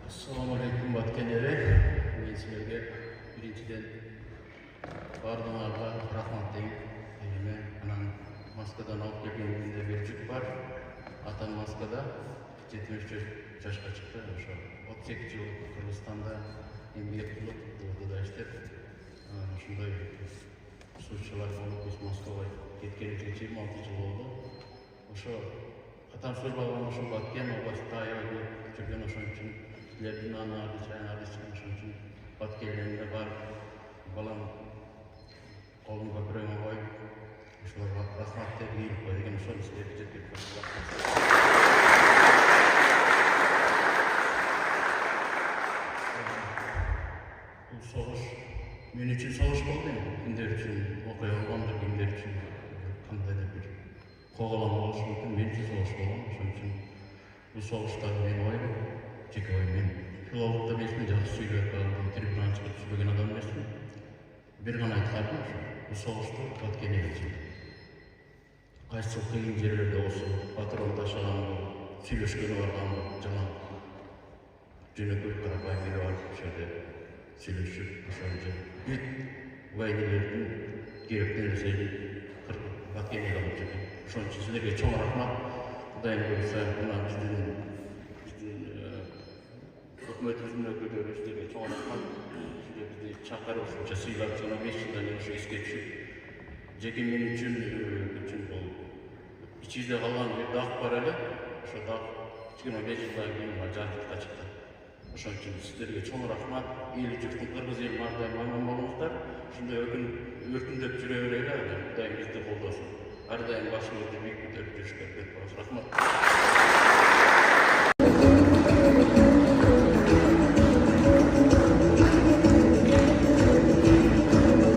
Assalamu alaikum баткендери. Мен силерге биринчиден бардыңарга рахмат дейм. Мен анан Москвадан алып келгенимде бир жүк бар. Атам Москвада 73 жашка чыкты. Ошо 38 жыл Кыргызстанда эмгек кылып, ордуда иштеп, ушундай суучулар болуп биз Москвага кеткенибизге 26 жыл болду. Ошо атам служба алган ошо Баткен областында аябай жүргөн, ошон үчүн силердин аны ошон үчүн Баткенге барып балам колун көпүрөгүмө коюп ошолорго рахмат деп ийилип кой деген ошону силерге жеткирип коюм. Бул согуш мен үчүн согуш болду эми. Кимдер үчүн окуя болгондур, кимдер үчүн кандайдыр бир коголом болушу мүмкүн. Мен үчүн согуш болгон. Ошон үчүн бул согуштагы менин оюм, жеке оюм. Мен филологдо эмесмин, жакшы сүйлөп трибунага чыгып сүйлөгөн адам эмесмин. Бир гана айтканым ошо, бул согушту Баткен эл үчүн. Кайсы кыйын жерлерде болсо, патрон ташыган, сүйлөшкөнү барган, жана жөнөкөй карапайым эле барып ошол жерде сүйлөшүп, ошол бүт вайнелердин керектүү нерсени Баткен эл алып жүргөн. Ошон үчүн силерге чоң рахмат. Кудайым буйрса, мына биздин өкмөтүбүздүн өкүлдөрү силерге чоң рахмат. Силер бизди чакырып ушунча сыйлап, 25 жылдан кийин ошо эске түшүп, жеке мен үчүн бул ичибизде калган бир дак бар эле. Ошо дак 25 жылдан кийин жарыктыкка чыкты. Ошон үчүн силерге чоң рахмат. Эл журттун, кыргыз элинин ар дайым аман болуңуздар. Ушундай өркүндөп жүрө берели. Кудайым бизди колдосун. Ар дайым башыңызды бийик көтөрүп жүрүшкө аракет кылыңыз. Рахмат.